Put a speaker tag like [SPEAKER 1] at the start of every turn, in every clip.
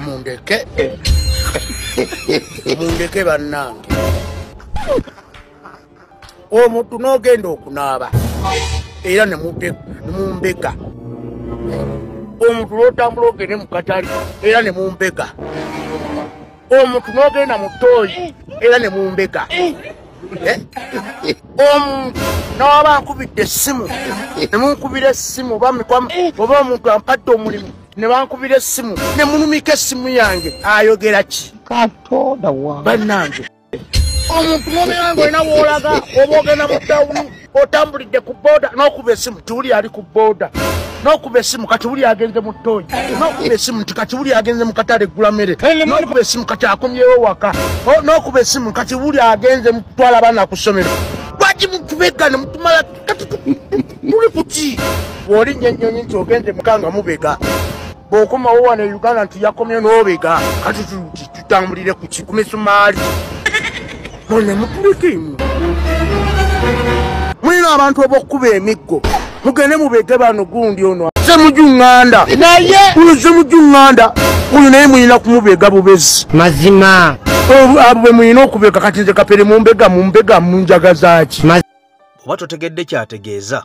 [SPEAKER 1] Mundeke. Mundeke bannange. Omuntu n'ogenda okunaaba era ne mumbega. Omuntu n'otambula ogende mu katale era ne mumbega. Omuntu n'ogenda mu ttooyi era ne mumbega. Omuntu n'aba nkubidde essimu ne munkubira essimu oba omuntu ampadde omulimu ne bankubira essimu ne munumika essimu yange ayogera ki?
[SPEAKER 2] Katonda wa
[SPEAKER 1] bannange. Omuntu n'obeera ng'olina w'olaga oba ogenda mu tawuni otambulidde ku booda n'okuba essimu tiwuli ali ku booda, n'okuba essimu kati wuli agenze mu ttooyi, n'okuba essimu nti kati wuli agenze mu katale eggula mmere, n'okuba essimu kati akomyewo waka, n'okuba essimu kati wuli agenze mu kutwala abaana ku ssomero. Lwaki mutubega ne mutumala kati tuli kuki? Bw'olinnya ennyonyi nti ogenze mukanga mubega, bw'okomawo wano e Uganda nti yakomye n'obega, kati tutambulire ku ki? Ku misumaali. Mwene mutulekemu. Mulina abantu ab'okkuba emiggo mugende mubege bano gundi ono Ssemujjuŋŋanda uyo Ssemujjuŋŋanda uyo naye mulina kumubega bubezi
[SPEAKER 2] mazima
[SPEAKER 1] abo bwe mulina okubega kati nze Kapere mumbega munjagaza ki?
[SPEAKER 3] Oba totegedde kyategeeza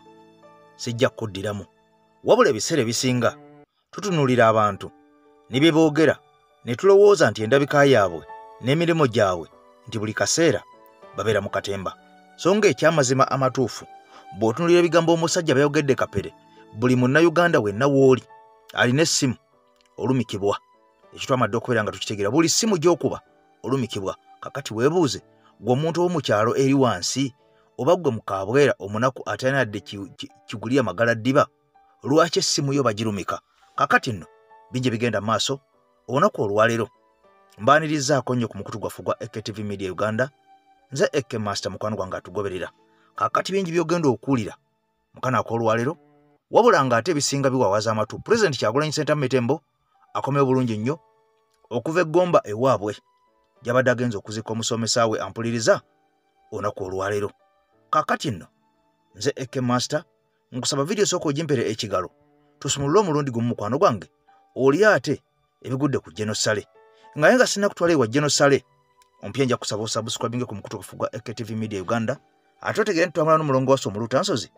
[SPEAKER 3] sijja kuddiramu wabula ebiseera ebisinga tutunuulira abantu ne bye boogera ne tulowooza nti endabika yaabwe n'emirimu gyabwe nti buli kaseera babeera mu katemba. So ng'ekyamazima amatuufu bw'otunuulira ebigambo omusajja byayogedde Kapere, buli munnayuganda wenna w'oli alina essimu olumikibwa. Ekyo twamadde okubeera nga tukitegeera buli ssimu gy'okuba olumikibwa. Kakati weebuuze gwe omuntu ow'omukyalo eri wansi oba gwe mukaabwera omunaku atalina yadde kigulya magala ddiba, lwaki essimu yo bagirumika? Kakati nno bingi bigenda maaso. Olunaku olwaleero mbaanirizaako nnyo ku mukutu gwaffe gwa EKTV Media Uganda. Nze Eke Master mukwano gwange atugoberera. Kakati bingi byogenda okuwulira mukana ak'olwaleero wabula ng'ate ebisinga biwawaza amatu. President Kyagulanyi Ssentamu Tembo akomyewo bulungi nnyo okuva eggomba ewaabwe gy'abadde agenza okuzika omusomesa we ampuliriza olunaku olwaleero. Kakati nno nze Eke Master nkusaba vidiyo sooka ogimpere ekigalo tusumulule omulundi gumu mukwano gwange oli ate ebigudde ku Genosale nga yenga sinna kutwala ewa Genosale ompya nja kusaba osubscribinge ku mukutu gwaffe gwa EKTV Media Uganda. Ate otegere ntitwamala n'omulongo waffe Omulutansozi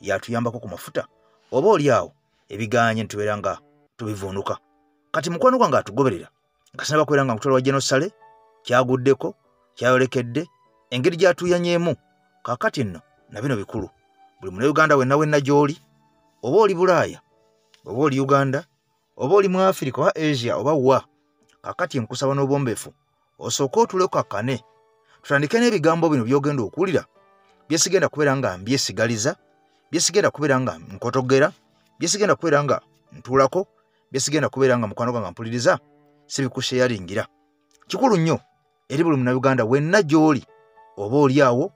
[SPEAKER 3] yatuyambako ku mafuta oba oli awo ebiganye ntubeera nga tubivuunuka. Kati mukwano gwange atugoberera nga sinaba kubeera nga mutwala wa Genosale kyaguddeko kyayolekedde engeri gyatuyanyeemu. Kakati nno na bino bikulu buli munnayuganda wenna gy'oli oba oli Bulaaya oba oli Uganda oba oli mu Africa oba Asia oba wa. Kakati nkusaba n'obwombeefu osooka otuleko akane tutandike n'ebigambo bino byogenda okuwulira byesigenda kubeera nga mbyesigaliza, byesigenda kubeera nga nkotogera, byesigenda kubeera nga ntuulako, byesigenda kubeera nga mukwano gwange mpuliriza sibikusheyalingira. Kikulu nnyo eri buli munnayuganda wenna gy'oli oba oli awo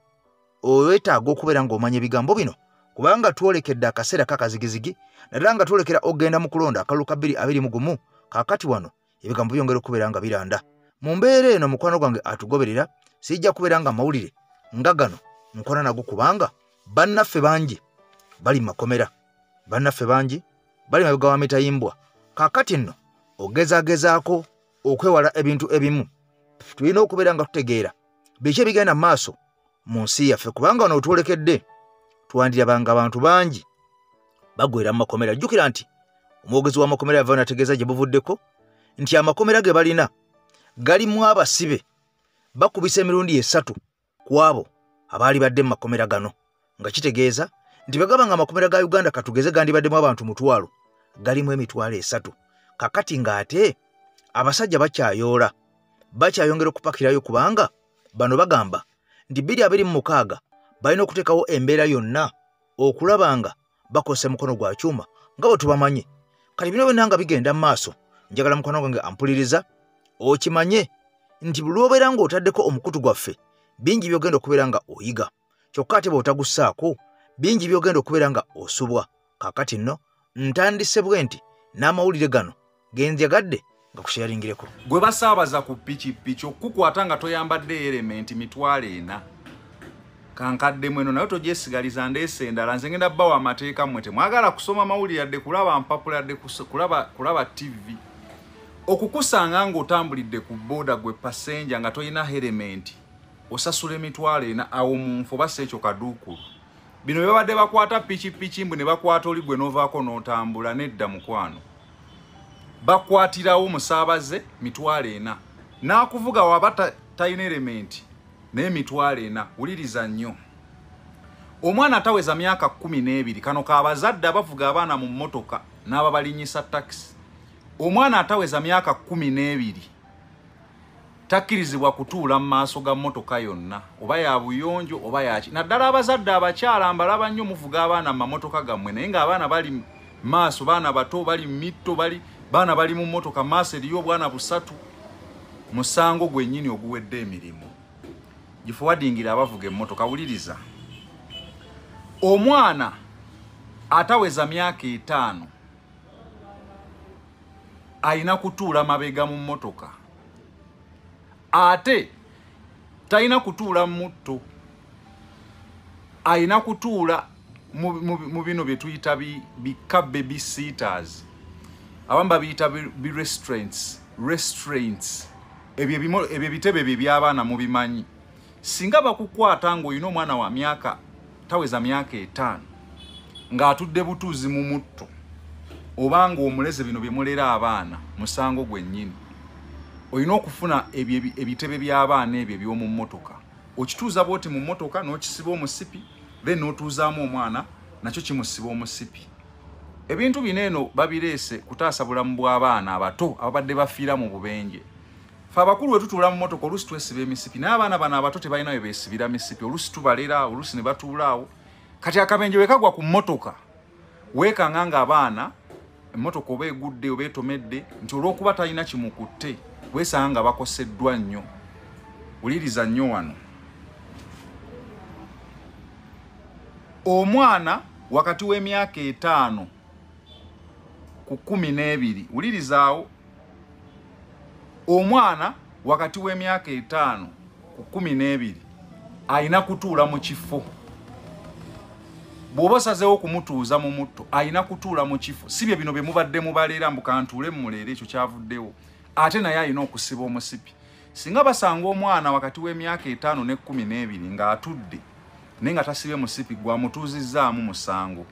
[SPEAKER 3] owetaaga okubeera ng'omanya ebigambo bino kubanga twolekedde akaseera kakazigizigi naddala nga twolekera ogenda mu kulonda akalulu ka 2021. Kakati wano ebigambo byongera okubeera nga biranda. Mu mbeera eno mukwano gwange atugoberera sijja kubeera nga mawulire nga gano nkona nago kubanga bannaffe bangi bali mu makomera, bannaffe bangi bali mabega wa mitayimbwa. Kakati nno ogezaagezaako okwewala ebintu ebimu tulina okubeera nga tutegeera biki ebigenda mu maaso mu nsi yaffe kubanga wano otwolekedde twandirabanga abantu bangi bagwera mu makomera. Jjukira nti omwogezi w'amakomera yava nategeeza gye buvuddeko nti amakomera ge balina galimu abasibe bakubisa emirundi 3 ku abo abaali badde mu makomera gano, nga kitegeeza nti bagabanga amakomera ga Uganda katugeze gandibaddemu abantu 1,000 galimu emitwalo 3. Kakati ng'ate abasajja bakyayongera okupakirayo kubanga bano bagamba nti 2026 balina okuteekawo embeera yonna okulaba nga bakosa mukono gwa kyuma nga bwe tubamanyi. Kati bino byonna nga bigenda mu maaso njagala mukwano gwange ampuliriza okimanye nti buli obeera ng'otaddeko omukutu gwaffe bingi byogenda okubeera nga oyiga, kyokka ate bw'otagussaako bingi byogenda okubeera nga osubwa. Kakati nno ntandise bwe nti n'amawulire gano genjagadde nga kusharingireko.
[SPEAKER 4] Gwe basaabaza ku pikipiki okukukwata nga toyambadde elementi 400 kankadde mweno nayo togyesigaliza ndeese endala nze ngenda bbawa amateeka mmwe temwagala kusoma mawulire yadde kulaba mpapula yadde kulaba TV. okukusanga ng'otambulidde ku boda gwe passenger nga toyina helmet osasula emitwalo ena awo munfu bassa ekyo kaduukulu. Bino bye babadde bakwata pikipiki mbu ne bakwata oli gwe n'ovaako n'otambula nedda mukwano. Bakwatirawo musaabaze mitwalo ena. N'akuvuga waba talina helmet n'emitwalo ena. Wuliriza nnyo. Omwana ataweza myaka 12 kano kabazadde abavuga abaana mu mmotoka n'ababalinyisa taxi. Omwana ataweza myaka 12 takkirizibwa kutuula mu maaso ga mmotoka yonna oba ya buyonjo oba yaki. Naddala abazadde abakyala mbalaba nnyo muvuga abaana mu mamotoka gammwe naye ng'abaana bali maaso, baana bato bali mitto, baana bali mu mmotoka maaso eriyo obwana busatu. Musango gwennyini oguwedde emirimu. Gifuwadingira abavuga emmotoka. Wuliriza. Omwana ataweza myaka 5 aina kutuula mabega mu mmotoka. Ate taina kutuula mutto. Aina kutuula mu bino bye tuyita bi baby sitters. Abamba biyita bi restraints. Ebyo bitebe by'abaana mu bimanyi. Singa bakukwata ng'olina omwana wa myaka taweza myaka 5 ng'atudde butuuzi mu mutto obanga omuleze bino bye mulera abaana musango gwennyini. Olina okufuna ebitebe by'abaana ebyo by'omu mmotoka. Okituuza bwoti mu mmotoka n'okisiba omusipi then n'otuuzaamu omwana nakyo kimusiba omusipi. Ebintu bino eno babireese kutaasa bulamu bw'abaana abato ababadde bafiira mu bubenje. Fa abakulu wetutuula mu mmotoka oluusi twesiba emisipi naye abaana bano abato tebalina we beesibira misipi. Oluusi tubalera, oluusi ne batuulaawo. Kati akabenje we kagwa ku mmotoka weekanga ng'abaana emmotoka oba egudde oba etomedde nti olw'okuba talina kimukutte weesanga nga bakoseddwa nnyo. Wuliriza nnyo wano. Omwana wakati w'emyaka 5 ku 12. Wulirizaawo. Omwana wakati w'emyaka 5 ku 12 ayina kutuula mu kifo. Bw'oba osazeewo kumutuuza mu mutto ayina kutuula mu kifo. Sibye bino bye mubadde mubalera mbu kantuule mumuleere ekyo kyavuddewo. Ate naye ayina okusiba omusipi. Singa basanga omwana wakati w'emyaka 5 ne 12 ng'atudde naye nga tasibye musipi gwamutuuzizzaamu musango.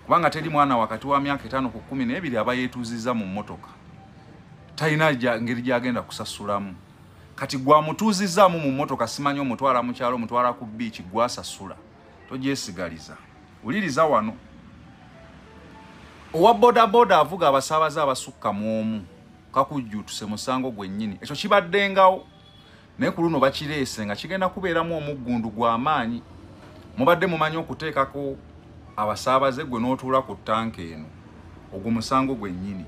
[SPEAKER 4] Kubanga teri mwana wakati wa myaka 5 ku 12 aba yeetuuzizza mu mmotoka. Talina ngeri gyagenda kusasulamu. Kati gwamutuuzizzaamu mu mmotoka simanyi omutwala mu kyalo omutwala ku biiki gwasasula. Togyesigaliza. Wuliriza wano. Owa bodaboda avuga abasaabaze abasukka mu omu kakujjutuse musango gwennyini. Ekyo kibaddengawo naye ku luno bakireese nga kigenda kubeeramu omuggundu gw'amaanyi. Mubadde mumanyi okuteekako abasaabaze gwe n'otuula ku ttanka eno. Ogwo musango gwennyini.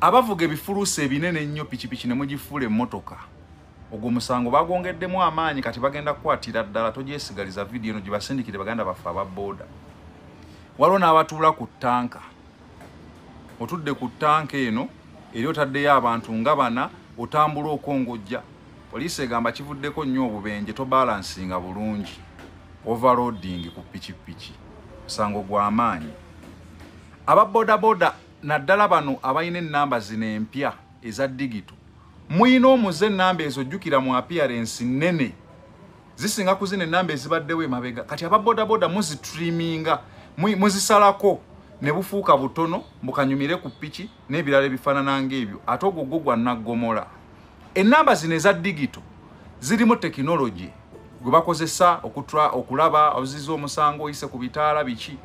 [SPEAKER 4] Abavuga ebifuluusi ebinene ennyo pikipiki ne mugifuula emmotoka. Ogwo musango bagwongeddemu amaanyi kati bagenda kukwatira ddala. Togyesigaliza vidiyo eno gye basindikire baganda baffe aba boda. Waliwo n'abatuula ku ttanka. Otudde ku ttanka eno eri otaddeyo abantu nga bana otambula okongojja. Poliisi egamba kivuddeko nnyo obubenje tobalansinga bulungi. Overloading ku pikipiki. Musango gwa maanyi. Aba boda naddala bano abayina ennamba zino empya eza digito. Muyina omuze ennamba ezo jjukira mu appearance nnene. Zisinga ku zino ennamba ezibaddewo emabega. Kati aba boda muzitreaminga, muzisalako ne bufuuka butono bukanyumire ku piki n'ebirala ebifaanana ng'ebyo. Ate ogwo gwa naggomola. Ennamba zino eza digito zirimu tekinologi gwe bakozesa okulaba oziza omusango oyise ku bitaala biki.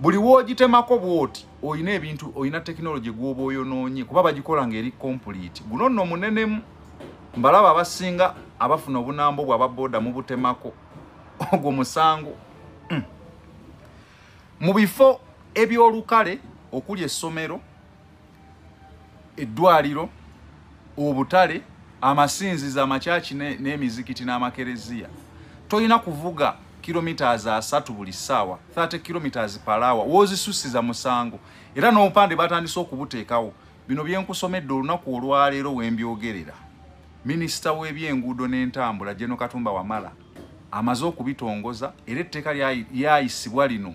[SPEAKER 4] Buli woogitemako bwoti oyina ebintu, oyina tekinologi gw'oba oyonoonye kuba bagikola ng'eri complete. Guno nno munenemu mbalaba abasinga abafuna obunambo bw'aba boda mu butemako ogwo musango. Mu bifo ebyolukale okuli essomero, eddwaliro, obutale, amasinzizo, amakyaki n'emizikiti n'amakereziya toyina kuvuga kilometers 3 buli ssaawa, 30 kilometers per hour wozisusiza musango. Era n'obupande batandise okubuteekawo. Bino byenkusomedde olunaku olwaleero wembyogerera. Minisita w'ebyenguudo n'entambula Jeno Katumba Wamala amaze okubitongoza era etteeka lyayisibwa lino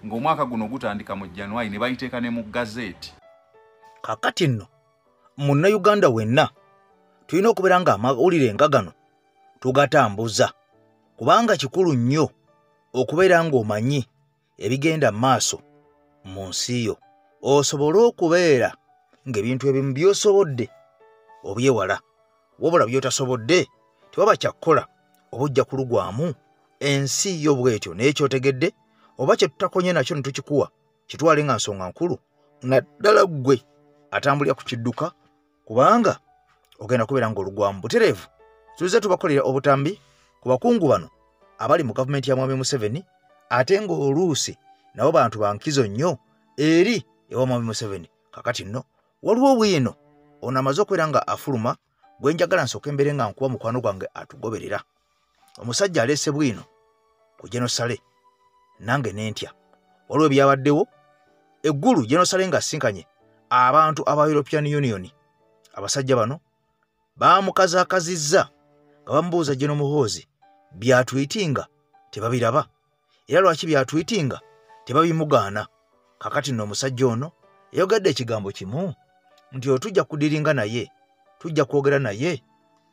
[SPEAKER 4] ng'omwaka guno gutandika mu January ne bayiteeka ne mu gazeti.
[SPEAKER 3] kakati nno Munnayuganda wenna tulina okubeera nga amawulire nga gano tugatambuza kubanga kikulu nnyo okubeera ng'omanyi ebigenda maaso mu nsi yo osobole okubeera ng'ebintu ebimu by'osobodde obyewala wabula by'otasobodde tewaba kyakkola oba ojja kulugwamu ensi yo bw'etyo naye ky'otegedde oba kye tutakonye nakyo ne tukikuwa kitwale nga nsonga nkulu naddala ggwe atambulira ku kidduka kubanga ogenda kubeera ng'olugwamu butereevu. Tulize tubakolera obutambi ku bakungu bano abali mu gavumenti ya Mwami Museveni ate ng'oluusi nabo bantu bankizo nnyo eri ewa Mwami Museveni. Kakati nno waliwo bwino ono amaze okubeera nga afuluma gwe njagala nsooka embere nga nkuba mukwano gwange atugoberera. Omusajja aleese bwino ku Genosale nange nentya waliwo ebyabaddewo eggulu Genosale nga asinkanye abantu aba European Union. Abasajja bano bamukazaakazizza nga bamubuuza General Muhoozi byatwitinga tebabiraba era lwaki byatwitinga tebabimugaana. Kakati nno omusajja ono yayogadde ekigambo kimu nti otujja kudiringa naye tujja kwogera naye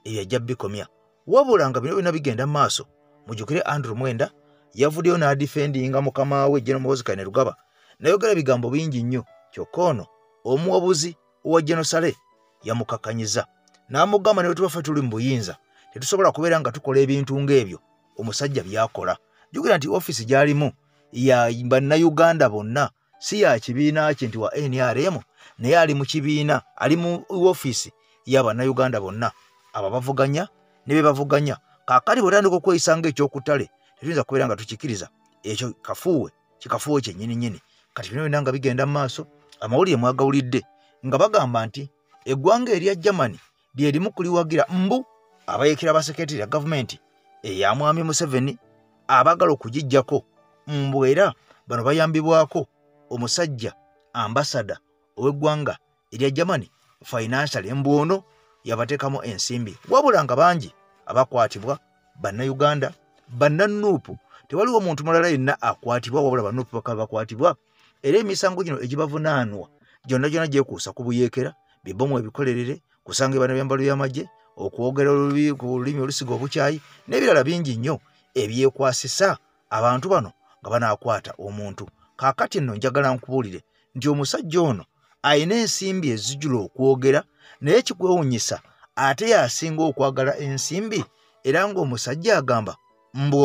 [SPEAKER 3] ebyo ajja bikomya wabula nga bino byonna bigenda maaso. Mujjukire Andrew Mwenda yavuddeyo n'adifendinga mukama we General Muhoozi Kainerugaba nayogera bigambo bingi nnyo kyokka ono omuwabuzi owa Genosale yamukakanyiza n'amugamba ne wetubafa tuli mu buyinza tetusobola kubeera nga tukola ebintu ng'ebyo omusajja byakola. Jjukira nti ofiisi gy'alimu ya bannayuganda bonna si ya kibiina kye nti wa NRM naye ali mu kibiina ali mu ofiisi ya bannayuganda bonna abo bavuganya ne be bavuganya. Kaakati bw'otandika okweyisa ng'ekyokutale tetuyinza kubeera nga tukikiriza ekyo kikafuuwe kyennyini. Kati bino byonna nga bigenda mu maaso amawulire mwagawulidde nga bagamba nti eggwanga erya Germany lye limu kuliwagira mbu abayeekera baseketeri ya gavumenti eya Mwami Museveni abagala okugijjako mbu era bano bayambibwako omusajja ambasada ow'eggwanga erya Germany financial embu ono yabateekamu ensimbi wabula nga bangi abakwatibwa bannayuganda bannanuupu. Tewaliwo omuntu mulala yenna akwatibwa wabula bannuupu bakaba bakwatibwa era emisango gino egibavunaanwa gyonna gyekuusa ku buyeekera bibomu ebikolerere kusanga bana byambalo by'amagye okwogera ku lulimi olusiga obukyayi n'ebirala bingi nnyo ebyekwasisa abantu bano nga banaakwata omuntu. Kaakati nno njagala nkubuulire nti omusajja ono ayina ensimbi ezijjula okwogera naye kikwewuunyisa ate yasinga okwagala ensimbi era ng'omusajja agamba mbu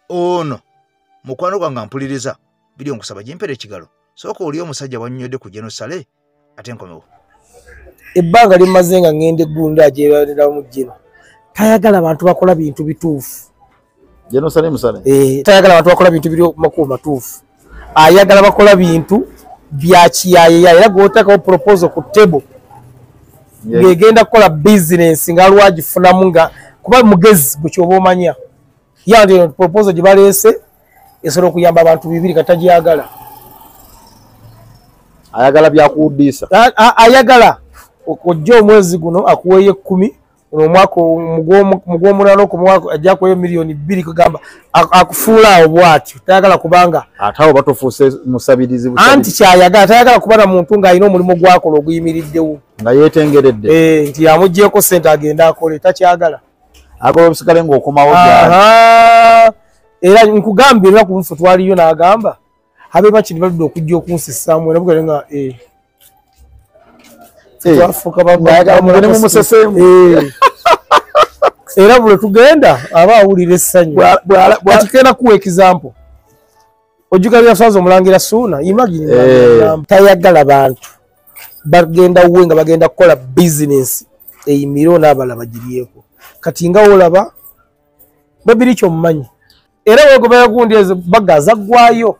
[SPEAKER 3] ono mukwano gwange mpuliriza biri nkusaba gimpere ekigalo sooka oli omusajja bwannyonnyodde ku Genosale ate nkomewo.
[SPEAKER 2] Ebbanga limaze nga ngende gunda ajeerera mu gino tayagala abantu bakola bintu bituufu.
[SPEAKER 4] Genosale musale
[SPEAKER 2] Tayagala abantu bakola bintu biri makulu matuufu ayagala bakola bintu bya kiyaye era gwotakawo proposal ku table ngegenda kukola business nga lwagifunamu nga kuba mugezi bukyoba omanya yandi proposal gibaleese esobola okuyamba abantu bibiri katagiyagala
[SPEAKER 4] ayagala byakuuddiisa
[SPEAKER 2] ayagala okujja omwezi guno akuweeyo 10 omwaka mugw'omulala okumwaka ajja kuweeyo miliyoni 2 kugamba akufuula awo bw'atyo tayagala kubanga
[SPEAKER 4] ate awo batofuuse musabirizi
[SPEAKER 2] anti kyayagala tayagala kuba na muntu ng'alina omulimu gwakola oguyimiriddewo
[SPEAKER 4] nga yeetengeredde
[SPEAKER 2] nti amuggyeko ssente agenda akole takyagala
[SPEAKER 4] akola obusigale ng'okomawo
[SPEAKER 2] era nkugambye era ku nfu twaliyo n'agamba abeeba kino baludde okujja okunsisaamu era bugale nga twafuuka era bule tugenda aba awulira essanyu kati kenda kuwa example ojjuka byafaza omulangira Suuna imagine tayagala bantu bagenda uwe nga bagenda kukola business eyimiro n'abala bagiryeko kati nga olaba babiri kyomumanyi era wegobera gundi ezo bagaza gwayo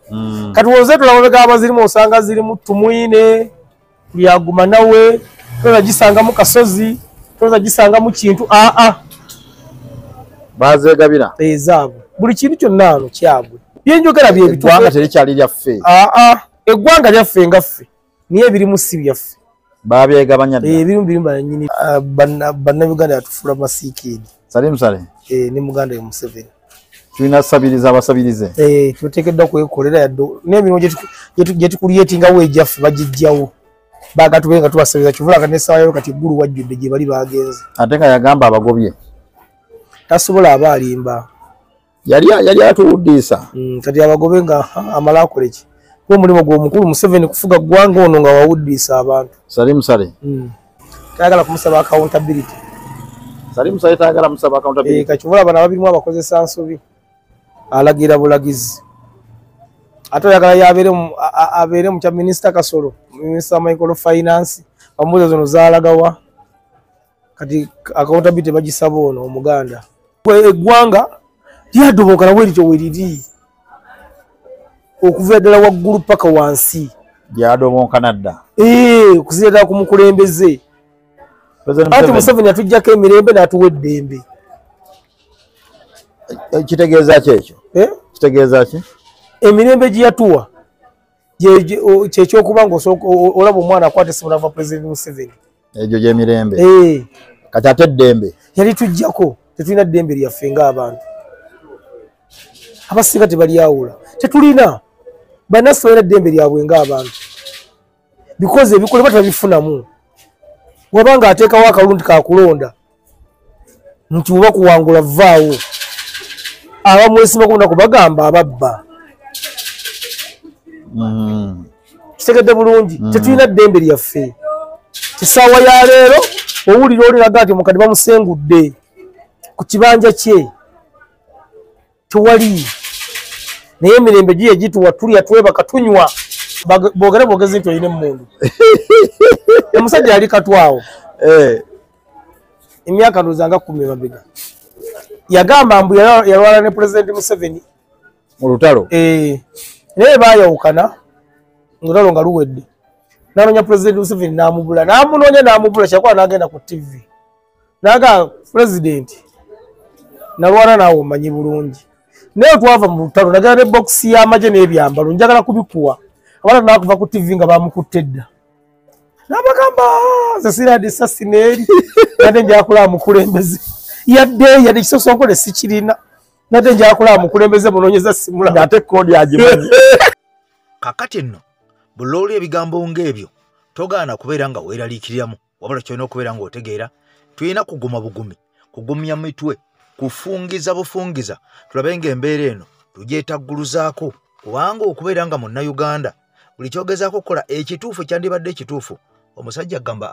[SPEAKER 2] kati woze tulabega abazirimu osanga zirimu tumwine lyaguma nawe toza gisanga mu kasozi toza gisanga mu kintu
[SPEAKER 4] bazegabira
[SPEAKER 2] ezaabwe buli kintu kyonna ano kyabwe byenjogera bye
[SPEAKER 4] bitwanga terikyali lyaffe
[SPEAKER 2] eggwanga lyaffe ngaffe niye ebirimu si byaffe
[SPEAKER 4] babyegabanya
[SPEAKER 2] ebirimu banyini bannayuganda yatufuula masiikini
[SPEAKER 4] sale musale
[SPEAKER 2] ne muganda ye Museveni
[SPEAKER 5] tulina sabiriza abasabirize
[SPEAKER 2] tuteekeddwa kwekolera yaddo n'emirimu gye tukulyetingawo ejjaffe bagijjawo bagatube nga tubasabiriza kivula kati n'essaawayo kati eggulu wajjudde gye bali bagenze
[SPEAKER 5] ate nga yagamba abagobye
[SPEAKER 2] tasobola aba alimba
[SPEAKER 5] yali atuwuddiisa
[SPEAKER 2] kati abagobe nga amala akole ki kuba omulimu gw'omukulu Museveni kufuga ggwanga ono nga wawuddiisa abantu
[SPEAKER 5] Salim Sale
[SPEAKER 2] tayagala kumusaba accountability
[SPEAKER 5] Salim Sale tayagala musaba accountability
[SPEAKER 2] kakivula bano ababirimu abakozesa nsobi alagira bulagizi ate oyagala abeere mu kya minisita Kasolo minisita microfinance bamubuuza zono zaalagawa kati accountability bagisaba ono omuganda eggwanga lyadoboka nawe lityo weriri okuva ddala waggulu paka wansi
[SPEAKER 5] lyadoboka nadda
[SPEAKER 2] okuzira ddala ku mukulembeze ati Museveni atuggyako emirembe n'atuwa eddembe
[SPEAKER 5] kitegeeza ki ekyo kitegeeza ki
[SPEAKER 2] emirembe gye yatuwa kyekyokuba nga olaba omwana akwata essimu nava Pulezidenti Museveni
[SPEAKER 5] egyo gy'emirembe kati ate eddembe
[SPEAKER 2] yali tuggyako tetulina ddembe lyaffe ng'abantu abasinga tebalyawula tetulina bannaffe balina ddembe lyabwe ng'abantu bikoze ebikolebwa tebabifunamu wabanga ateekawo akalundi kakulonda nti oba kuwangula vaawo abamwesimako munaku bagamba ababba kitegedde bulungi tetulina ddembe lyaffe kisaawa ya leero owulira oliraga nti mukadde bamusengudde ku kibanja kye tewali naye emirembe giye gituwa tulya twebaka tunywa boogere bwogezi nti olina emmundu omusajja yali katwawo emyaka ndowooza nga 10 mabega yagamba mbu yalwala ne Pulezidenti Museveni
[SPEAKER 5] mu lutalo
[SPEAKER 2] naye baayawukana olutalo nga luwedde n'anoonya Pulezidenti Museveni n'amubula n'amunoonya n'amubula kyakuba n'agenda ku TV n'aga Pulezidenti nalwana naawe omanyi bulungi naye twava mu lutalo nagala ne bokisi y'amagye n'ebyambalo njagala kubikuwa abaana naakuva ku TV nga bamukutte edda n'abagamba nze siradi sasi neeri nadde njakula mukulembeze yadde kisosonkole sikirina nadde njakula mukulembeze munoonyeza simula
[SPEAKER 5] ate koodi agimanyi
[SPEAKER 3] kakati nno bulooli ebigambo ng'ebyo togaana kubeera nga weeraliikiriramu wabula kyolina okubeera ng'otegeera tulina kuguma bugumi kugumya mitwe kufungiza bufungiza tulabe ng'embeera eno tugyetagguluzaako kubanga okubeera nga munnayuganda buli kyogezaako okukola ekituufu kyandibadde ekituufu omusajja agamba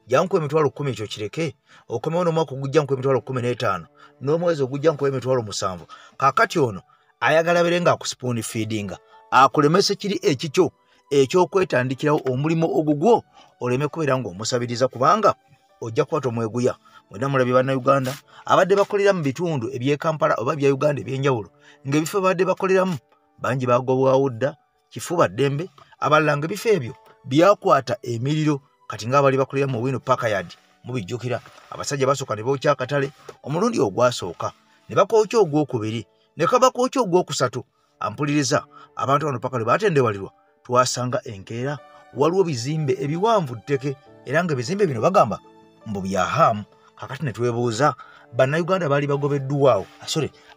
[SPEAKER 3] jankuwa emitwalo 10 ekyo kireke okomewo n'omwaka ogujja nkuwa emitwalo 15 n'omwezi ogujja nkuwa emitwalo 7 kaakati ono ayagala bere nga akusipuuni feedinga akulemese kiri ekikyo ekyokwetandikirawo omulimu ogugwo oleme kubeera ng'omusabiriza kubanga ojja kukwata omweguya mwena mulabye bannayuganda abadde bakolera mu bitundu eby'Ekampala oba bya Uganda ebyenjawulo ng'ebifo babadde bakoleramu bangi bagobwawo dda kifuba ddembe abalala ng'ebifo ebyo byakwata emiriro kati ng'abali bakolera mu Wino Parkyard mubijjukira abasajja basooka ne bookya akatale omulundi ogwasooka ne bakookya ogwokubiri ne kabakookya ogwokusatu ampuliriza abantu bano paka lwe baatendewalirwa twasanga enkeera waliwo bizimbe ebiwanvu tteke era ng'ebizimbe bino bagamba mbu byahamu kakati ne twebuuza bannayuganda baali bagobeddwawo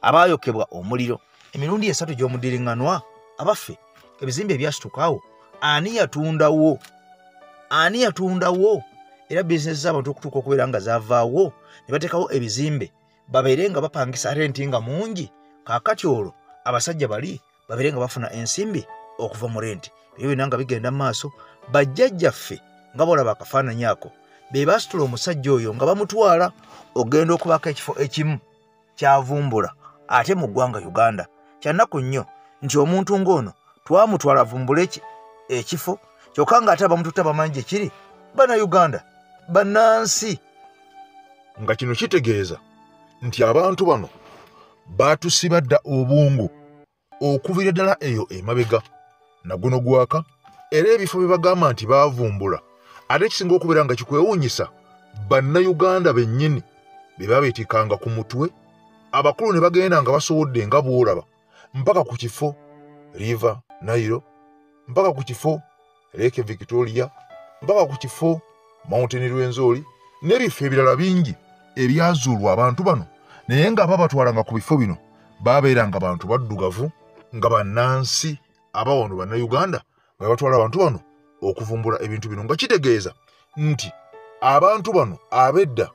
[SPEAKER 3] abaayokebwa omuliro emirundi 3 gy'omuddiringanwa abaffe ebizimbe ebyasitukaawo ani yatundawo era bizinesi z'abantu okutuuka okubeera nga zaavaawo ne bateekawo ebizimbe babeere nga bapangisa renti nga mungi kaakati olwo abasajja bali babeere nga bafuna ensimbi okuva mu renti ebyo byonna nga bigenda mu maaso bajjajjaffe nga bolaba akafaananyi ako be basitula omusajja oyo nga bamutwala ogenda okubaka ekifo ekimu kyavumbula ate mu ggwanga Uganda kyannaku nnyo nti omuntu ng'ono twamutwala avumbule ekifo kyokka nga ate abamututa bamanyi gye kiri bannayuganda bannansi
[SPEAKER 6] nga kino kitegeeza nti abantu bano baatusiba dda obwongo okuvira ddala eyo emabega naguno gwaka era ebifo bye bagamba nti baavumbula ate ekisinga okubeera nga kikwewuunyisa bannayuganda bennyini be babeetikanga ku mutwe abakulu ne bagenda nga basobodde nga bw'olaba mpaka ku kifo River Nile mpaka ku kifo Lake Victoria mpaka ku kifo Mountain Rwenzori n'ebifo ebirala bingi ebyazuulwa abantu bano naye nga babatwalanga ku bifo bino babeeranga bantu baddugavu nga bannansi abawano bannayuganda nga batwala abantu bano okuvumbula ebintu bino nga kitegeeza nti abantu bano abedda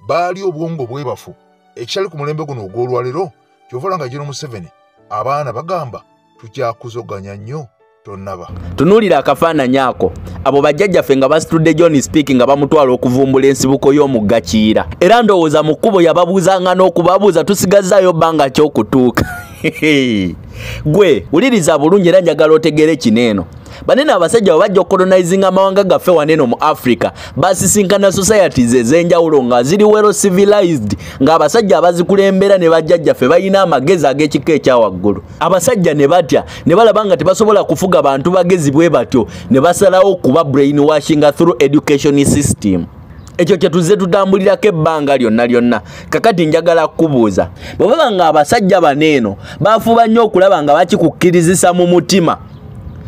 [SPEAKER 6] baali obwongo bwebafu ekyali ku mulembe guno ogw'olwaleero kyovala nga General Museveni abaana bagamba tukyakuzoganya nnyo tonnaba
[SPEAKER 7] tunuulira akafaananyi ako abo bajjajjaffe nga basitudde John Speak nga bamutwala okuvumbula ensibuko y'omugga Kiira era ndowooza mu kkubo yababuuzanga n'okubabuuza tusigazaayo bbanga ky'okutuuka gwe wuliriza bulungi era njagala otegeere kineeno banene abasajja bajja okolonizinga amawanga gaffe waneno mu Africa basisinkana societies ez'enjawulo nga ziri well civilized nga abasajja abazikulembera ne bajjajjaffe balina amagezi ag'ekika ekyawaggulu abasajja ne batya ne balaba nga tebasobola kufuga bantu bagezi bwe batyo ne basalawo okuba brainwashing through education system. Ekyo kyetuze tutambulirako ebbanga lyonna kakati njagala kubuuza bwe baba nga abasajja baneeno bafuba nnyo okulaba nga bakikukkirizisa mu mutima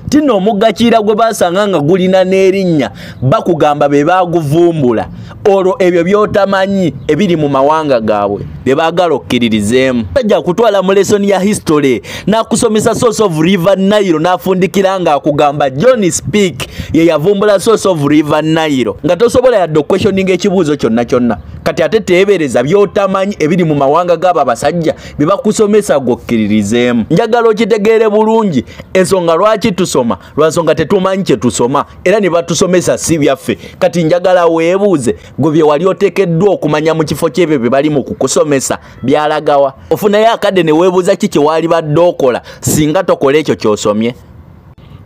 [SPEAKER 7] tino omugga Kiira gwe basanga nga gulina n'erinnya bakugamba be baguvumbula olwo ebyo by'otamanyi ebiri mu mawanga gaabwe bye baagala okkiririzeemu tajja kutwala mu lesoni ya history n'akusomesa source of river Nile n'afundikira nga akugamba John Speak ye yavumbula source of river Nile nga tosobola yadde okwetioninga ekibuuzo kyonna kati ate teebereza by'otamanyi ebiri mu mawanga g'abo abasajja bye bakusomesa gwokkiririzeemu njagala okitegeere bulungi ensonga lwaki tusoma lwansonga tetumanyi kye tusoma era ne batusomesa si byaffe kati njagala weebuuze gwe bye wali oteekeddwa okumanya mu kifo ky'ebyo bye bali mu kukusomesa byalagawa ofunayo akadde ne weebuuza ki kye waali badde okola singa tokola ekyo ky'osomye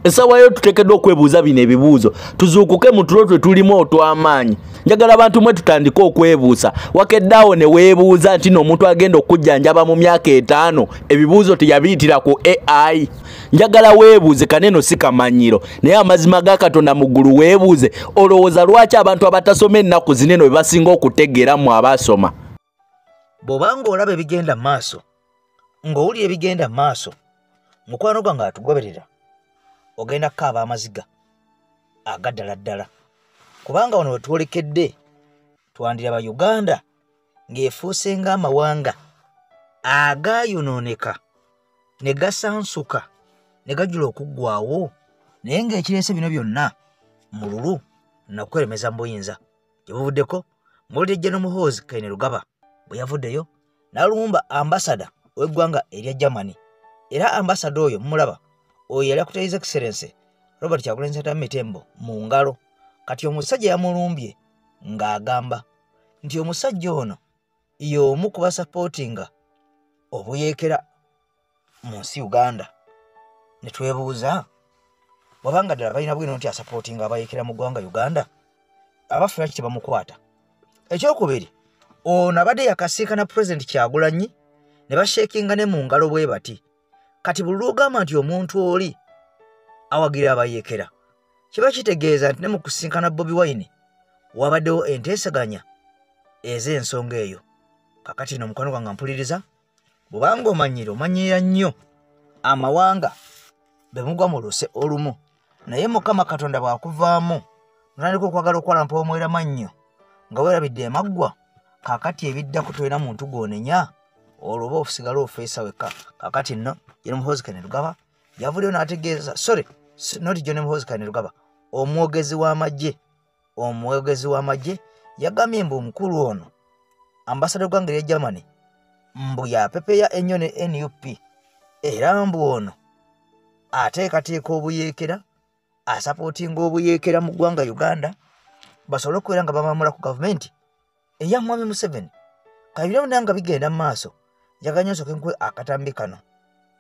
[SPEAKER 7] essaawa tuteekeddwa okwebuuza bino ebibuuzo tuzuukuke mu tulo twe tulimu otw'amaanyi njagala abantu mwe tutandike okwebuusa wakeddaawo ne weebuuza nti n'omuntu agenda okujjanjaba mu myaka 5 ebibuuzo teyabiyitira ku AI njagala weebuuze kaneno si kamanyiro naye amazima ga Katonda mu ggulu weebuuze olowooza lwaki abantu abatasoma ennaku zineno bye basinga okutegeeramu abaasoma
[SPEAKER 3] bw'obanga olaba ebigenda mu maaso ng'owulira ebigenda mu maaso mukwano gwange atugoberera ogenda kukaaba amaziga agaddala kubanga wano wetwolekedde twandira ba Uganda ng'efuuse ng'amawanga agaayonooneka ne gasansuka ne gajula okuggwawo naye ng'ekireese bino byonna mululu nakweremeza mu buyinza gye buvuddeko muwulire General Muhoozi Kainerugaba bwe yavuddeyo n'alumba ambasada w'eggwanga erya Germany era ambasada oyo mumulaba oyo yali akutya His Excellency Robert Kyagulanyi Ssentamu Mitembo mu ngalo kati omusajja yamulumbye ng'agamba nti omusajja ono y'omu ku basapootinga obuyeekera mu nsi Uganda ne twebuuza bw'abanga ddala balina bwino nti asapootinga abayeekera mu ggwanga Uganda abafu lwaki tebamukwata ekyokubiri ono abadde yakasiikana President Kyagulanyi ne basheekinga ne mu ngalo bwe bati kati buli lw'ogamba nti omuntu oli awagira abayeekera kiba kitegeeza nti ne mu kusinkana Bobi Wine wabaddewo enteesaganya ez'ensonga eyo kakati no mukwano gwange mpuliriza bw'obanga omanyira nnyo amawanga be mugwa mu luse olumu naye Mukama Katonda bw'akuvaamu notandika okwagala okwalampa omwera mannyo nga weerabidde emaggwa kakati ebidda kutolina muntu gw'onenya olwo oba osigala ofeesa wekka kakati nno General Muhoozi Kainerugaba yavuddeyo n'ategeeza not General Muhoozi Kainerugaba omwogezi w'amagye yagambye mbu omukulu ono ambasada gwanga erya Germany mbu yapepeya ennyo ne NUP era mbu ono ateekateeka obuyeekera asapootinga obuyeekera mu ggwanga Uganda basobole okubeera nga bamamula ku gavumenti eya Mwami Museveni kabira bonna nga bigenda mu maaso njagala nnyo nsooke nkuwe akatambi kano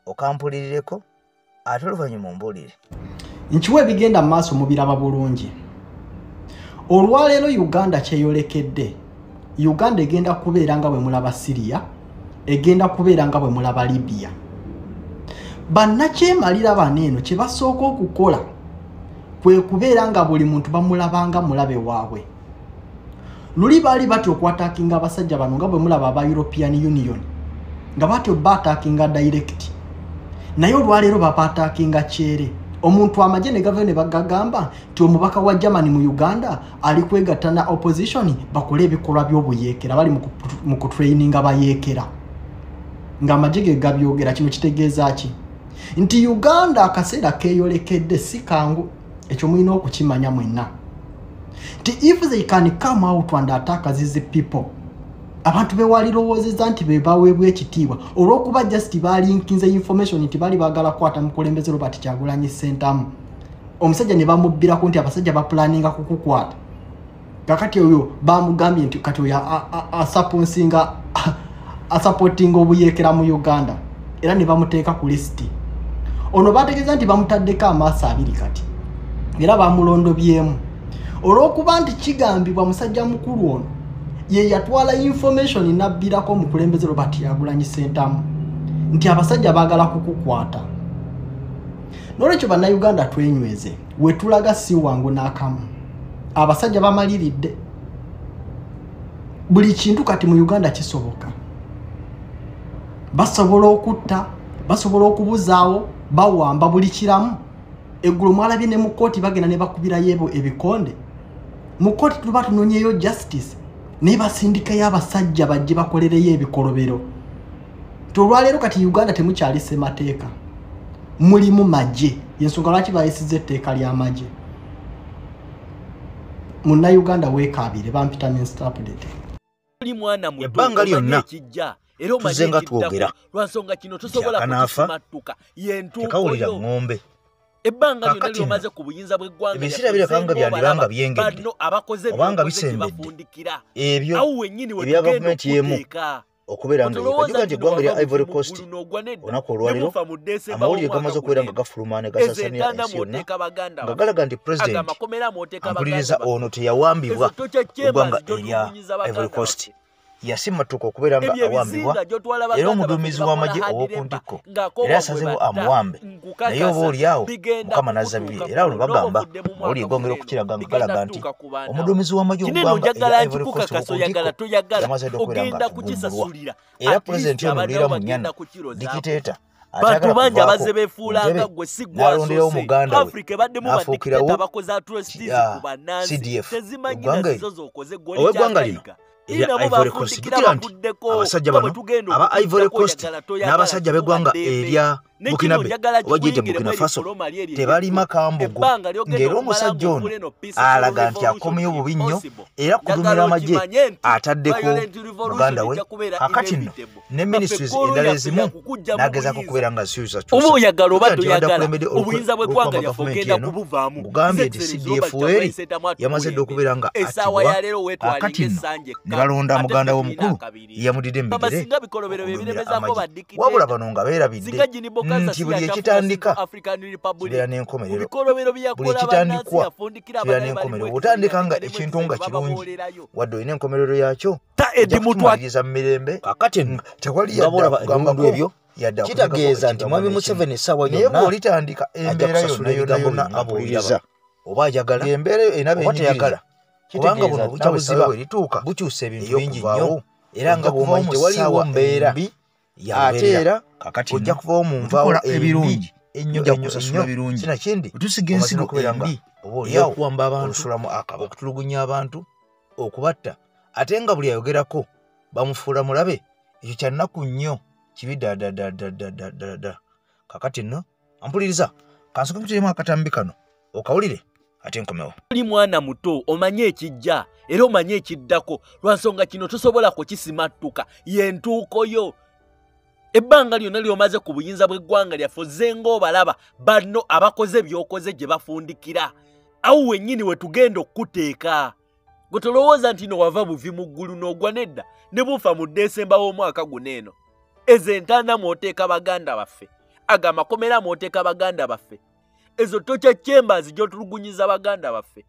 [SPEAKER 3] okampulirireko ate oluvannyuma ombuulire
[SPEAKER 8] nkiwa ebigenda mu maaso mubiraba bulungi olwaleero Uganda kyeyolekedde Uganda egenda kubeera nga bwe mulaba Syria egenda kubeera nga bwe mulaba Libya bannakyemalira baneeno kye basooka okukola kwe kubeera nga buli muntu bamulabanga mulabe waabwe luli baali batyo okwatakinga abasajja bano nga bwe mulaba aba European Union nga batyo batakinga direct naye olwaleero bapatakinga kyere omuntu amagye ne gavana bagagamba nti omubaka wa Germany mu Uganda ali kwegatta na opposition bakole ebikolwa by'obuyeekera bali mu kutraining abayeekera nga amagye gabyogera kino kitegeeza ki nti Uganda akaseera keeyolekedde si kangu ekyo mulina okukimanya mwenna nti if they can come out and attack these people abantu bewalirowoozeza nti be baweebwa ekitiibwa olw'okuba just balinkinze information nti bali baagala kukwata mukulembeze Robert Kyagulanyi Ssentamu omusajja ne bamubbirako nti abasajja baplaninga kukukwata kakati oyo bamugambye nti kati oyo asupportinga obuyeekera mu Uganda era ne bamuteeka ku listi ono bategeeza nti bamutaddeko amaaso abiri kati era bamulondobyemu olw'okuba nti kigambibwa musajja mukulu ono ye yatwala information nabbirako omukulembeze Robert Kyagulanyi Ssentamu nti abasajja baagala kukukwata n'olwekyo bannayuganda twenyweze wetulaga si wangu n'akamu abasajja bamaliridde buli kintu kati mu Uganda kisoboka basobola okutta basobola okubuzaawo bawamba buli kiramu eggulu mwalabye ne mu kooti bagenda ne bakubirayo ebikonde mu kooti tuba tunonyeyo justice ne basindikayo abasajja bajje bakolereyo ebikolobero tolwaleero kati Uganda temukyali ssemateeka mulimu magye yensonga lwaki bayisiza etteeka ly'amagye munnayuganda weekaabire bampita minstapulete
[SPEAKER 3] ebbanga lyonna tuze nga twogera kyakanaafa tekawulira ŋŋombe kakati ebiseera birekanga byandibanga byengedde obanga bisembedde ebyo ebya gavumenti y'emu okubeera nga yekajuga nti eggwanga lya Ivory Coast olunaku olwaliro amawulire gamaze okubeera nga gafuluma ne gasasamya ensi yonna nga galaga nti pulezidenti ampuliriza ono teyawambibwa eggwanga erya Ivory Coast yasimatuka okubeera nga awambibwa era omuduumizi w'amagye ow'oku ntikko era yasazeewo amuwambe naye oba oliawo mukama nazza bibiri era olwo bagamba mawulire gongera okukiraga nga galaga nti omuduumizi w'amagye ow'eggwanga erya Ivory Coast ow'oku ntikko yamaze dde okubeera nga avumbulwa era pulezidenti ono Lira Munyana dikiteeta
[SPEAKER 7] bantu bangi abaze beefuulanga gwe si
[SPEAKER 3] gw'alonderawo omuganda we
[SPEAKER 7] n'afuukirawo
[SPEAKER 3] CDF ow'eggwanga lino erya Ivory Coast tukira nti abasajja bano aba Ivory Coast n'abasajja b'eggwanga erya Bukinabe oba gyete Burkina Faso tebalima kambugu ng'era omusajja ono alaga nti akomyeyo bubi nnyo era kudumira amagye ataddeko muganda we kakati nno ne ministries endala ezimu n'agezaako okubeera nga ziyuza
[SPEAKER 7] oba oyagala oba toyagala obuyinza bw'eggwanga lyaffe ogenda kubuvaamu
[SPEAKER 3] bugambye nti CDF eri yamaze dde okubeera nga attibwa kakati nno ne balonda muganda we omukulu yamudidde embigere wabula bano nga beerabidde nti buli ekitandika kibeera n'enkomerero buli ekitandikwa kibeera n'enkomerero bw'otandika nga ekintu nga kirungi wadde olina enkomerero yakyo okumaliriza mu mirembe kakati nno tewali yadda kugambako ebyo kitegeeza nti mwami Museveni essaawa yonna naye bw'olitandika embeera yonna yonna abuuliriza oba ajagala embeera oba teyagala kubanga buno bubuziba bwerituuka bukyusa ebintu bingi nnyo era nga bw'omanyi tewaliwo mbeera ate era kakati ojja kuvawo mu nvaawo ebirungi ennyo ennyo sinakindi tusiga ensigo embi oba oliawo okuwamba abantu olusulamu akaba okutulugunya abantu okubatta ate nga buli ayogerako bamufuula mulabe ekyo kya nnaku nnyo kibi ddala kakati nno ampuliriza kansoke kutiremu akatambi kano okawulire ate nkomewo
[SPEAKER 7] oli mwana muto omanye ekijja era omanye ekiddako lwansonga kino tosobola kukisimattuka yentuuko yo ebbanga lyonna lyomaze ku buyinza bw'eggwanga lyaffe ozzenga obalaba bano abakoze byokoze gye bafundikira awo wennyini we tugenda okuteeka gwe tolowooza nti no wava buvi mu ggulu n'ogwa nedda ne bufa mu Desemba w'omwaka guno eno ezo entaana mw'oteeka baganda baffe aga amakomera mw'oteeka baganda baffe ezo tocha chambers gy'otulugunyiza baganda baffe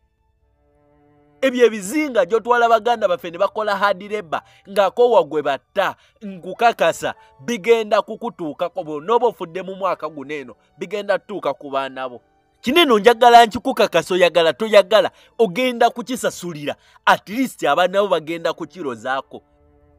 [SPEAKER 7] ebyo ebizinga gy'otwala baganda baffe ne bakola hard labor ng'akoowa gwe batta nkukakasa bigenda kukutuukako bw'onooba ofudde mu mwaka guno eno bigenda tutuuka ku baana bo kineno njagala nkikukakasa oyagala toyagala ogenda kukisasulira at least abaana bo bagenda kukirozaako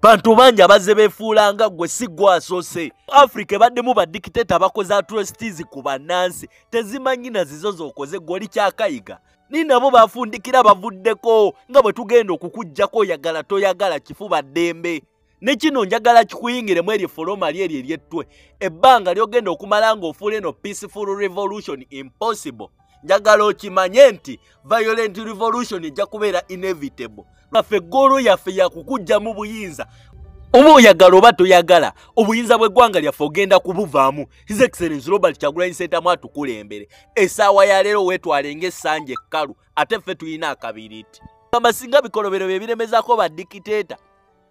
[SPEAKER 7] bantu bangi abazze beefuulanga gwe si gwasoose Africa ebaddemu badikiteta bakoze atrocities ku bannansi tezimanyi na zizo z'okoze gw'oli kyakayiga ni nabo bafundikira bavuddeko nga bwe tugenda okukuggyako oyagala toyagala kifuba ddembe ne kino njagala kikuyingiremu eryo foloma lyeri eryettwe ebbanga lyogenda okumala ng'ofuula eno peaceful revolution impossible njagala okimanye nti violent revolution ejja kubeera inevitable naffe eggolo yaffe yakukujja mu buyinza oba oyagala oba toyagala obuyinza bw'eggwanga lyaffe ogenda kubuvaamu His Excellency Robert Kyagulanyi Ssentamu atukulembere essaawa ya leero weetwalenga essanja ekkalu ate ffe tulina akabiriiti gamba singa bikolobero bye biremezaako baddikiteeta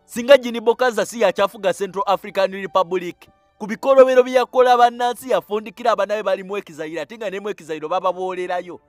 [SPEAKER 7] singa Jini Bokaza si yakyafuga Central African Republic ku bikolobero bye yakola bannansi yafundikira abanabe bali mwekizayiro ate nga ne mwekizayiro bababoolerayo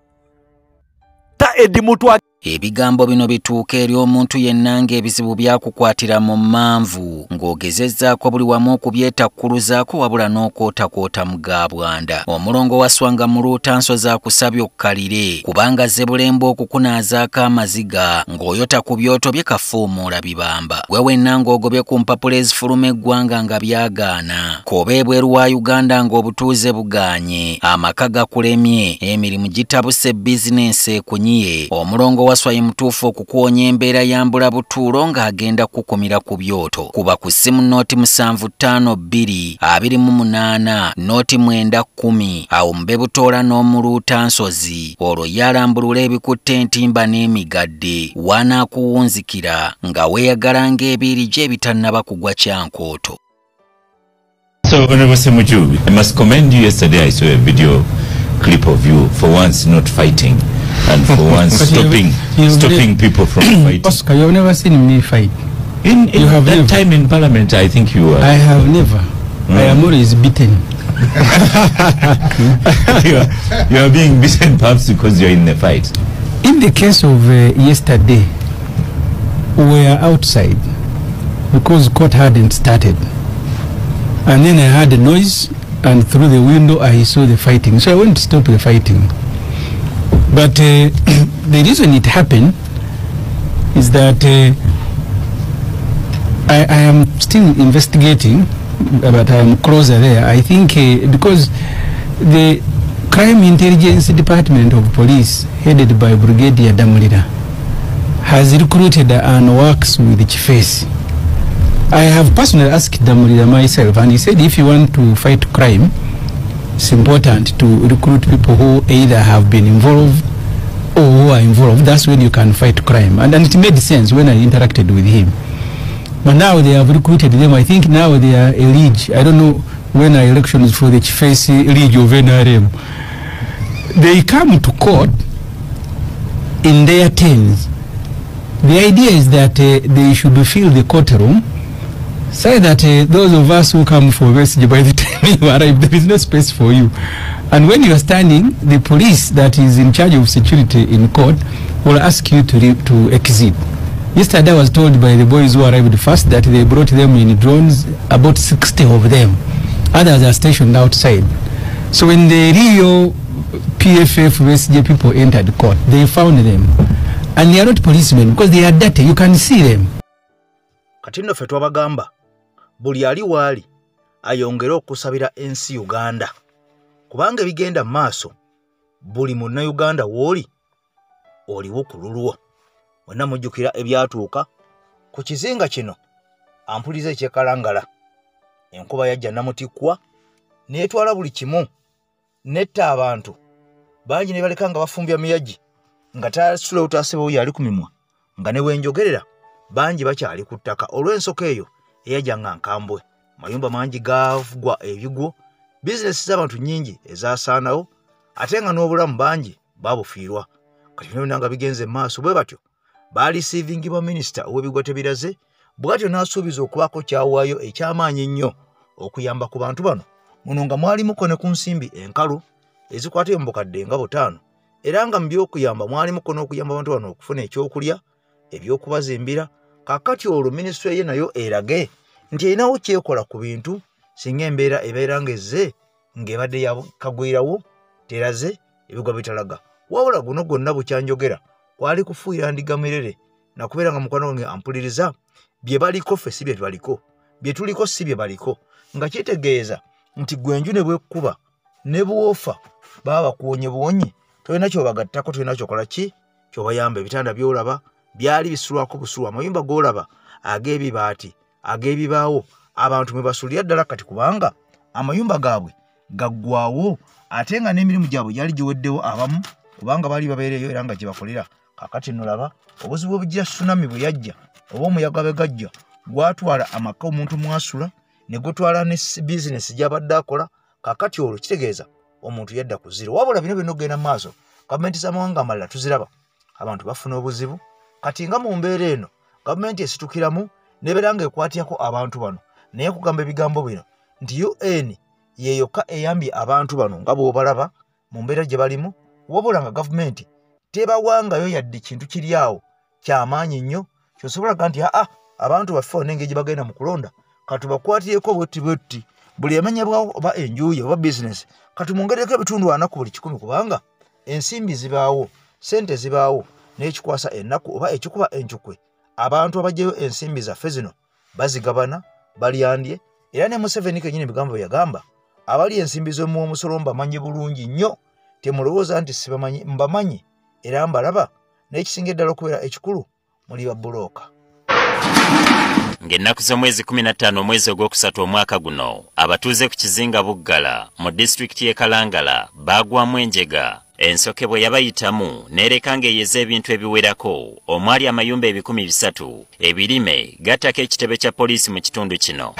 [SPEAKER 7] ta Edi Mutwa.
[SPEAKER 9] Ebigambo bino bituuka eri omuntu yenna ng'ebizibu byakukwatira mu mmanvu ng'ogezezzaako buli wamu okubyetakkuluzaako wabula n'okwotakwota mu gaabwanda. Omulongo wa Swanga mu Luutanso zaakusabye okkalire kubanga Zzebulembe okukunaazaako amaziga ng'oyota ku byoto bye kafuumuula bibamba. Gwe wenna ng'ogobye ku mpapula ezifuluma eggwanga nga byagaana. Koba ebweru wa Uganda ng'obutuuze bugaanye. Amaka gakulemye, emirimu gitabuse bizinensi ekunyiye. Omulongo waswaye mutuufu okukuwonya embeera yambula butuulo ng'agenda kukumira ku byoto. Kuba ku ssimu nooti 752228 nooti 910 awo mube butoola n'omuluutansozi olwo yalambulula ebikutte entimba n'emigadde wanaakuwunzikira nga weeyagala ng'ebiiri gye ebitannaba kugwa kyankooto.
[SPEAKER 10] So, Honorable Semuju, I must commend you. Yesterday I saw a video clip of you for once not fighting and for once stopping people from fighting.
[SPEAKER 11] Oscar, you have never seen me fight.
[SPEAKER 10] In that never. Time in Parliament, I think you were.
[SPEAKER 11] I have never. I am always beaten.
[SPEAKER 10] you are being beaten perhaps because you are in the fight.
[SPEAKER 11] In the case of yesterday, we were outside because court hadn't started. And then I heard a noise, and through the window I saw the fighting. So I went to stop the fighting. But the reason it happened is that I am still investigating, but I am closer there. I think because the Crime Intelligence Department of Police, headed by Brigadier Damulira, has recruited and works with Chifesi. I have personally asked Damulira myself, and he said if you want to fight crime, it's important to recruit people who either have been involved or who are involved. That's when you can fight crime. And it made sense when I interacted with him. But now they have recruited them. I think now they are a league. I don't know when are elections for the Chifesi League of NRM. They come to court in their tens. The idea is that they should fill the courtroom so that those of us who come for message, by the time you arrive, there is no space for you. And when you are standing, the police that is in charge of security in court will ask you to exit. Yesterday I was told by the boys who arrived first that they brought them in drones, about 60 of them. Others are stationed outside. So when the real PFF SJ people entered court, they found them. And they are not policemen because they are dirty. You can see them.
[SPEAKER 3] Katino ffe twabagamba buli ali waali ayongera okusabira ensi Uganda kubanga bigenda maaso buli munna Uganda woli oliwo kululwo wonna mujjukira ebyatuuka ku kizinga kino ampulize ekyekalangala enkuba yajja namutikkwa neetwala buli kimu netta abantu bangi ne baleka nga bafumbya miyagi nga tasula utaasebe yali ku mimwa nga ne wenjogerera bangi bakyali ku ttaka olw'ensoko eyo eyajjanga nkambwe mayumba mangi gavugwa ebigwo bizinesi z'abantu nnyingi ezaasaanawo ate nga n'obulamu bangi babufiirwa kati bino nga bigenze maaso bwe batyo baalisiivingibwa minisita ow'ebigwa tebiraze bw'atyo n'asuubiza okubaako kyawaayo eky'amaanyi ennyo okuyamba ku bantu bano muno nga mwalimuko ne ku nsimbi enkalu ezikwata mu bukadde nga 5 era nga mu by'okuyamba mwalimuko n'okuyamba abantu bano okufuna ekyokulya ebyokubazimbira kakati olwo minisitule ye nayo erage nti erinawo kyekola ku bintu singa embeera ebeera ng'ezze ng'ebadde yakagwirawo teraze ebigwa bitalaga wabula guno gwonna bukyanjogera kwali kufuuyira ndiga mirere nakubeera nga mukwano wange ampuliriza bye baliko ffe si bye baliko bye tuliko si bye baliko nga kitegeeza nti gwenju ne bwekkuba ne buwoofa baba bakuwonye buwonye tolina kyobagattako tolina kyokola ki kyobayamba ebitanda byolaba byali bisulwako busulwa amayumba g'olaba ag'ebibaati ag'ebibaawo abantu mwe basulira ddala kati kubanga amayumba gaabwe gaggwawo ate nga n'emirimu gyabwe gyali giweddewo abamu kubanga baali babeereyo era nga gye bakolera. Kakati nno laba obuzibu obujja tsunami bwe yajja oba omuyaga bwe gajja gwatwala amaka omuntu mwasula ne gutwala ne bizinesi gy'abadde akola. Kakati olwo kitegeeza omuntu yadda ku zero. Wabula bino byonna ogenda maaso gavumenti z'amawanga amalala tuziraba abantu bafuna obuzibu kati nga mu mbeera eno gavumenti esitukiramu nebeera nga ekwatyako abantu bano naye kugamba ebigambo bino nti UN yeyokka eyambye abantu bano nga bw'obalaba mu mbeera gye balimu, wabula nga gavumenti tebawangayo yadde kintu kiri awo ky'amaanyi nnyo kyosobola ga nti abantu baffe onenge gye bagenda mu kulonda katubakwatireko bwetti buli emenya bwawo oba enjuuye oba bizinesi katumungereko ebitundu 40 ku buli 100 kubanga ensimbi zibaawo sente zibaawo n'ekikwasa ennaku oba ekikuba encukwe abantu abajjayo ensimbi zaffe zino bazigabana balyandye. Era ne Museveni kennyini bigambo yagamba abali ensimbi z'omuwa omusolo mbamanyi bulungi nnyo temulowooza nti sibamanyi mbamanyi era mbalaba n'ekisinga eddala okubeera ekikulu muli babbulooka.
[SPEAKER 12] Ng'ennaku z'omwezi 15 omwezi ogwokusatu omwaka guno abatuuze ku kizinga Buggala mu disitulikiti y'e Kalangala baagwamu enjega. Ensoke bwe yabayitamu n'ereka ng'eyeza ebintu ebiwerako omwali amayumba 300 ebirime gattako ekitebe kya poliisi mu kitundu kino.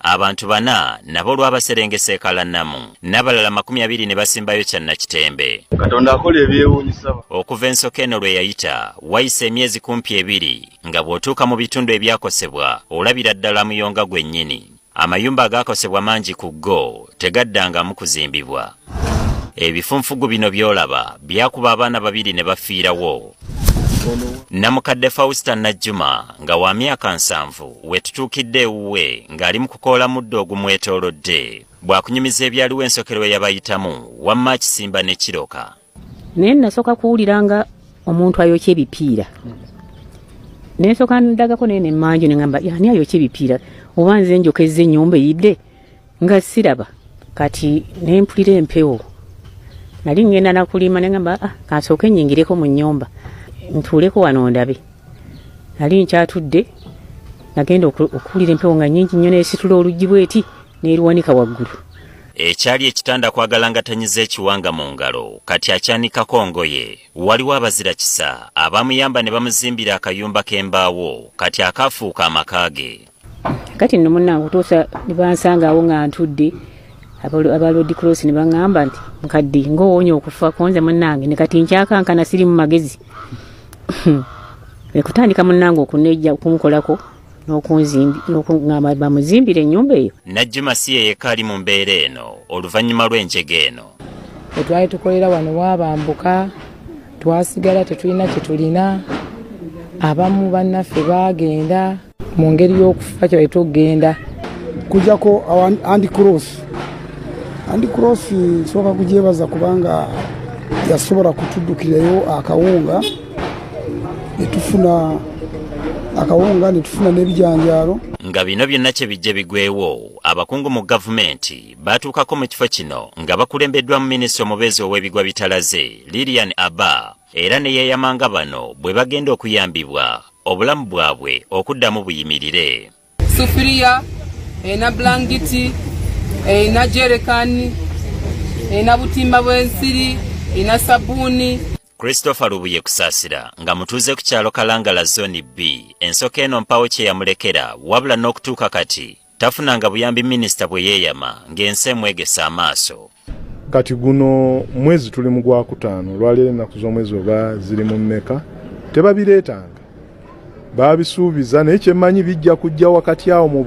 [SPEAKER 12] Abantu 4 nabo lwabaserengese Kalanamu n'abalala 20 ne basimbayo Kyannakitembe.
[SPEAKER 13] Katonda akola ebyewuunyisa.
[SPEAKER 12] Okuva ensoke eno lwe yayita wayise emyezi kumpi 2 nga bw'otuuka mu bitundu ebyakosebwa olabira ddala muyonga gwennyini. Amayumba agakosebwa mangi ku go tegaddangamu kuzimbibwa. Ebifunfugu bino byolaba byakuba abaana 2 ne bafiirawo. Namukadde Fausta Najjuma nga wa myaka 7 wetutuukidde ewuwe ng'ali mu kukoola muddo ogumwetoolodde bw'akunyumiza ebyaliwo ensokero yabayitamu wamma kisimba ne kiroka.
[SPEAKER 14] Naye nasooka kuwuliranga omuntu ayokya ebipiira. Nesooka ndagako naye nemmanju ne ngamba yani ayokya ebipiira oba nze njokeza ennyumba eyidde nga siraba kati ne mpulira empewo. Nali ngenda nakulima ne ngamba kasooke nnyingireko mu nnyumba ntuuleko wano ndabe. Nali nkyatudde nagenda okuwulira empewo nga nnyingi nnyo n'esitula oluggi bweti n'eruwanika waggulu.
[SPEAKER 12] Ekyali ekitanda kwagalangatanyiza ekiwanga mu ngalo kati akyanikako ngoye. Waliwo abazira kisa abamuyamba ne bamuzimbira akayumba k'embaawo kati akafuuka amaka ge.
[SPEAKER 14] Kati nno munnange otuusa ne bansanga awo nga ntudde aba Red Cross ne baŋŋamba nti nkadde ng'owoonya okufa konze munnange ne kati nkyakankana siri mu magezi. Ekutandika munnange okunejja okunkolako n'okungamba bamuzimbire ennyumba eyo.
[SPEAKER 12] Najjuma si ye yekka ali mu mbeera eno oluvannyuma lw'enjega eno.
[SPEAKER 15] Twali tukolera wano waabambuka twasigala tetulina kye tulina. Abamu bannaffe baagenda mu ngeri y'okufa kye tugenda
[SPEAKER 2] kujjako Andy Cross soka kugyebaza kubanga yasobola kutuddukirayo akawunga netufuna n'ebijanjaalo.
[SPEAKER 12] Nga bino byonna kye bijje bigwewo abakungu mu gavumenti batuukako mu kifo kino nga bakulembeddwa mu minisita omubeezi ow'ebigwa bitalaze Lilian Abba era ne yeeyamanga bano bwe bagenda okuyambibwa obulamu bwabwe okuddamu buyimirire.
[SPEAKER 16] Sufuriya ena blanketi ena jerekani ena butimba bw'ensiri ena sabuni.
[SPEAKER 12] Christopher Lubuye kusaasira nga mutuuze ku kyalo Kalangala Zone B ensoka eno mpawo kye yamulekera wabula n'okutuuka kati tafunanga buyambi minisita bwe yeeyama ng'ensi emwegesa amaaso.
[SPEAKER 17] Kati guno mwezi tuli mu Gwakutaano lwaleero ennaku z'omwezi oba ziri mu mmeka tebabireetanga baabisuubiza naye kyemmanyi bijja kujja wakati awo mu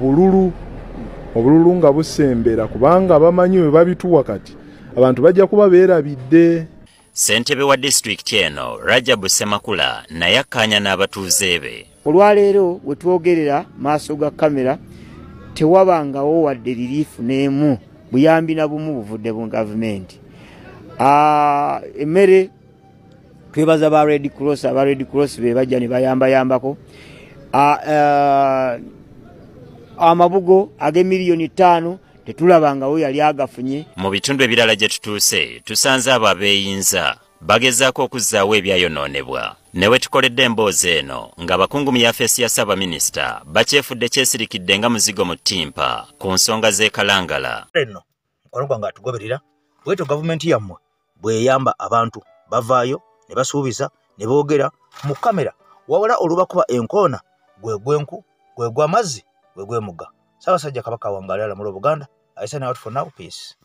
[SPEAKER 17] obululu nga busembera kubanga bamanyi we babituwa kati abantu bajja kuba beerabidde.
[SPEAKER 12] Ssentebe wa disitulikiti eno Rajabu Semakula naye akkaanya n'abatuuze be.
[SPEAKER 18] Olwaleero we twogerera maaso ga kamera tewabangawo wadde liriifu n'emu buyambi na bumu buvudde mu gavumenti. Emmere twebaza aba Red Cross be bajja ne bayambayambako. Amabugo ag'emiliyoni 5 tetulabangawo yali agafunye.
[SPEAKER 12] Mu bitundu ebirala gye tutuuse tusanze abo abeeyinza bagezaako okuzzaawo ebyayonoonebwa ne we tukoledde emboozi eno ng'abakungu mu yafeesi ya Ssaabaminisita bakyefudde kyesirikidde nga muzigo mu ttimpa ku nsonga z'ekalangala.
[SPEAKER 3] Nno mukono gwange atugoberera bwetyo gavumenti yammwe bweyamba abantu bavaayo ne basuubiza ne boogera mu kamera wawala olubakuba enkoona gwe gwenku gwe gw'amazzi gwe gw'emugga. Ssaabasajja Kabaka wange alamula Buganda. I sign out for now. Peace.